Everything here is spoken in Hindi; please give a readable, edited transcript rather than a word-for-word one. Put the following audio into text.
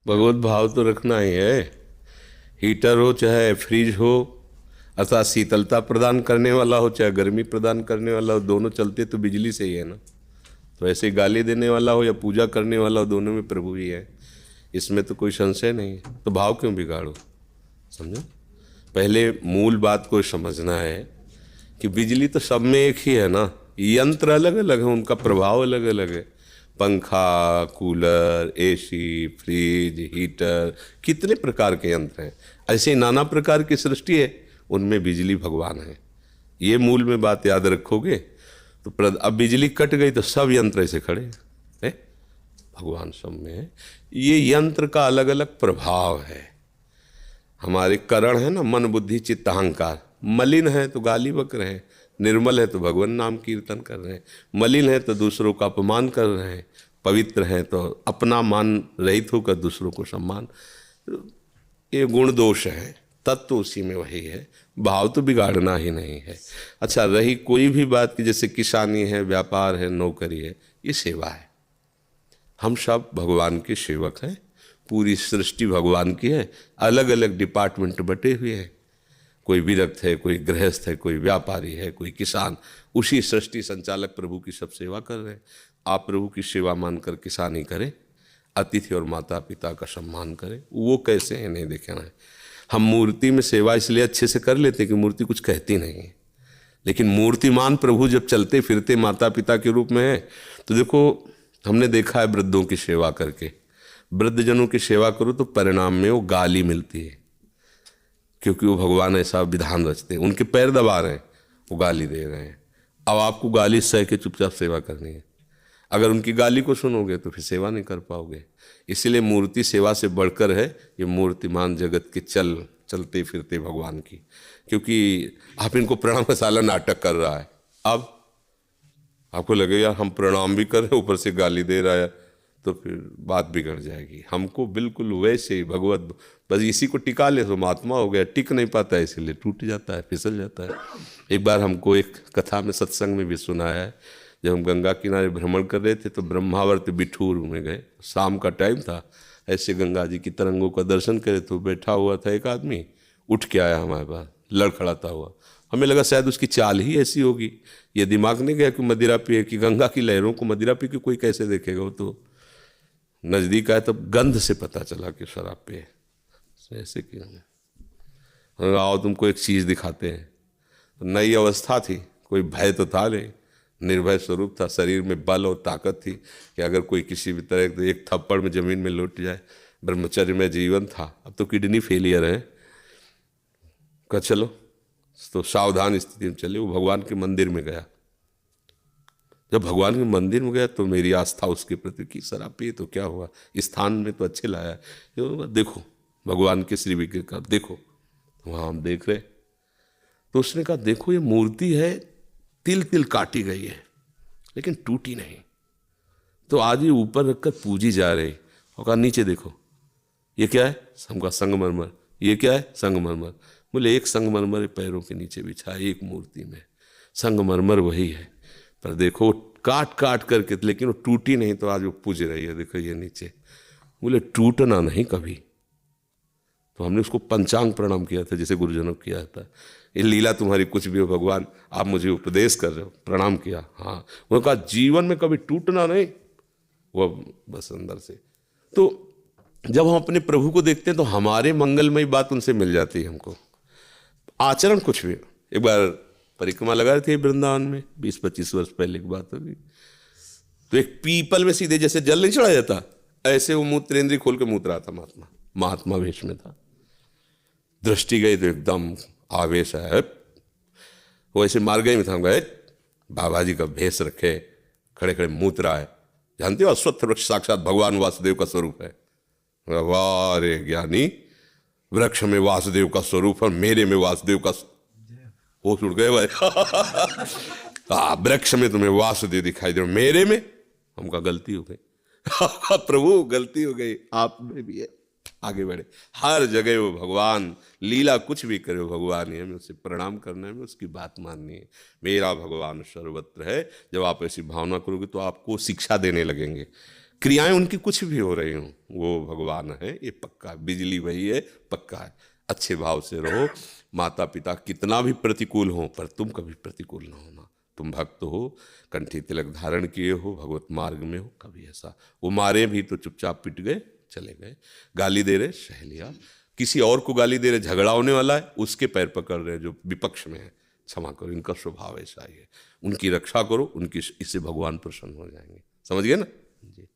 भगवत भाव तो रखना ही है। हीटर हो चाहे फ्रिज हो, अर्थात शीतलता प्रदान करने वाला हो चाहे गर्मी प्रदान करने वाला हो, दोनों चलते तो बिजली से ही है ना। तो ऐसे गाली देने वाला हो या पूजा करने वाला हो, दोनों में प्रभु ही है, इसमें तो कोई संशय नहीं है। तो भाव क्यों बिगाड़ो, समझो। पहले मूल बात को समझना है कि बिजली तो सब में एक ही है ना, यंत्र अलग अलग है, उनका प्रभाव अलग अलग है। पंखा, कूलर, एसी, फ्रिज, हीटर, कितने प्रकार के यंत्र हैं। ऐसे नाना प्रकार की सृष्टि है, उनमें बिजली भगवान है। ये मूल में बात याद रखोगे तो अब बिजली कट गई तो सब यंत्र ऐसे खड़े हैं, भगवान सब में है। ये यंत्र का अलग अलग प्रभाव है। हमारे करण है ना, मन बुद्धि चित्त अहंकार, मलिन है तो गाली बक रहे हैं, निर्मल है तो भगवान नाम कीर्तन कर रहे हैं, मलिन है तो दूसरों का अपमान कर रहे हैं, पवित्र हैं तो अपना मान रहित होकर दूसरों को सम्मान। ये गुण दोष है, तत्व उसी में वही है, भाव तो बिगाड़ना ही नहीं है। अच्छा, रही कोई भी बात की, जैसे किसानी है, व्यापार है, नौकरी है, ये सेवा है। हम सब भगवान के सेवक हैं, पूरी सृष्टि भगवान की है, अलग अलग डिपार्टमेंट बटे हुए हैं। कोई विरक्त है, कोई गृहस्थ है, कोई व्यापारी है, कोई किसान, उसी सृष्टि संचालक प्रभु की सब सेवा कर रहे हैं। आप प्रभु की सेवा मानकर किसानी करें, अतिथि और माता पिता का सम्मान करें। वो कैसे है नहीं देखना है। हम मूर्ति में सेवा इसलिए अच्छे से कर लेते कि मूर्ति कुछ कहती नहीं है, लेकिन मूर्तिमान प्रभु जब चलते फिरते माता पिता के रूप में है, तो देखो हमने देखा है वृद्धों की सेवा करके, वृद्धजनों की सेवा करो तो परिणाम में वो गाली मिलती है, क्योंकि वो भगवान ऐसा विधान रचते हैं। उनके पैर दबा रहे हैं, वो गाली दे रहे हैं। अब आपको गाली सह के चुपचाप सेवा करनी है। अगर उनकी गाली को सुनोगे तो फिर सेवा नहीं कर पाओगे। इसलिए मूर्ति सेवा से बढ़कर है ये मूर्तिमान जगत के चलते फिरते भगवान की। क्योंकि आप इनको प्रणाम मसाला नाटक कर रहा है, अब आपको लगेगा हम प्रणाम भी कर रहे हैं ऊपर से गाली दे रहा है, तो फिर बात बिगड़ जाएगी। हमको बिल्कुल वैसे ही भगवत, बस इसी को टिका ले तो महात्मा हो गया। टिक नहीं पाता है, इसीलिए टूट जाता है, फिसल जाता है। एक बार हमको एक कथा में सत्संग में भी सुनाया है, जब हम गंगा किनारे भ्रमण कर रहे थे तो ब्रह्मावर्त बिठूर में गए, शाम का टाइम था। ऐसे गंगा जी की तरंगों का दर्शन करे तो बैठा हुआ था एक आदमी, उठ के आया हमारे पास लड़खड़ाता हुआ। हमें लगा शायद उसकी चाल ही ऐसी होगी, ये दिमाग नहीं गया कि मदिरा पिए, कि गंगा की लहरों को मदिरा पी के कोई कैसे देखेगा। वो तो नज़दीक आया तब गंध से पता चला कि शराब पे है। ऐसे क्यों, आओ तुमको एक चीज़ दिखाते हैं। तो नई अवस्था थी, कोई भय तो था नहीं, निर्भय स्वरूप था, शरीर में बल और ताकत थी कि अगर कोई किसी भी तरह तो एक थप्पड़ में ज़मीन में लौट जाए। ब्रह्मचर्य में जीवन था, अब तो किडनी फेलियर है। कहा चलो, तो सावधान स्थिति में चले। वो भगवान के मंदिर में गया। जब भगवान के मंदिर में गया तो मेरी आस्था उसके प्रति की, शराब पिए तो क्या हुआ, इस स्थान में तो अच्छे लाया है, देखो भगवान के श्री विग्रह का देखो। वहाँ हम देख रहे, तो उसने कहा देखो ये मूर्ति है, तिल तिल काटी गई है लेकिन टूटी नहीं। तो आज ये ऊपर रखकर पूजी जा रही। और कहा नीचे देखो ये क्या है, हमका संगमरमर। ये क्या है, संगमरमर। बोले एक संगमरमर पैरों के नीचे बिछा है, एक मूर्ति में संगमरमर वही है, पर देखो काट काट करके, लेकिन वो टूटी नहीं। तो आज वो पूज रही है, देखो ये नीचे। बोले टूटना नहीं कभी। तो हमने उसको पंचांग प्रणाम किया था, जैसे गुरुजनों को किया था। ये लीला तुम्हारी कुछ भी हो भगवान, आप मुझे उपदेश कर रहे हो, प्रणाम किया। हाँ, उन्होंने कहा जीवन में कभी टूटना नहीं, वो बस अंदर से। तो जब हम अपने प्रभु को देखते हैं तो हमारे मंगलमयी बात उनसे मिल जाती है हमको। आचरण कुछ भी। एक बार परिक्रमा लगा रहे थे वृंदावन में, 20-25 वर्ष पहले की बात होगी। तो एक पीपल में सीधे जैसे जल नहीं चढ़ा जाता, ऐसे वो मूत्रेंद्री खोल के मूत रहा था। महात्मा वेश में था। दृष्टि गई तो एकदम आवेश है, वो ऐसे मार गए में था। गए बाबा जी का भेष रखे, खड़े खड़े मूत रहा है। जानते हो अश्वत्थ वृक्ष साक्षात भगवान वासुदेव का स्वरूप है। वाह रे ज्ञानी, वृक्ष में वासुदेव का स्वरूप और मेरे में वासुदेव का, वो छुट गए भाई। वृक्ष में तुम्हें वासुदेव दिखाई दे, मेरे में हमका गलती हो गई। प्रभु गलती हो गई, आप में भी है, आगे बढ़े। हर जगह वो भगवान, लीला कुछ भी करे वो भगवान ही, हमें उसे प्रणाम करना है, उसकी बात माननी है। मेरा भगवान सर्वत्र है। जब आप ऐसी भावना करोगे तो आपको शिक्षा देने लगेंगे। क्रियाएं उनकी कुछ भी हो रही हों, वो भगवान है, ये पक्का। बिजली वही है, पक्का है। अच्छे भाव से रहो। माता पिता कितना भी प्रतिकूल हो, पर तुम कभी प्रतिकूल ना होना। तुम भक्त हो, कंठी तिलक धारण किए हो, भगवत मार्ग में हो, कभी ऐसा। वो मारे भी तो चुपचाप पिट गए, चले गए। गाली दे रहे, सह लिया। किसी और को गाली दे रहे, झगड़ा होने वाला है, उसके पैर पकड़ रहे जो विपक्ष में है, क्षमा करो, इनका स्वभाव ऐसा ही है। उनकी रक्षा करो, उनकी, इससे भगवान प्रसन्न हो जाएंगे। समझ गए ना जी।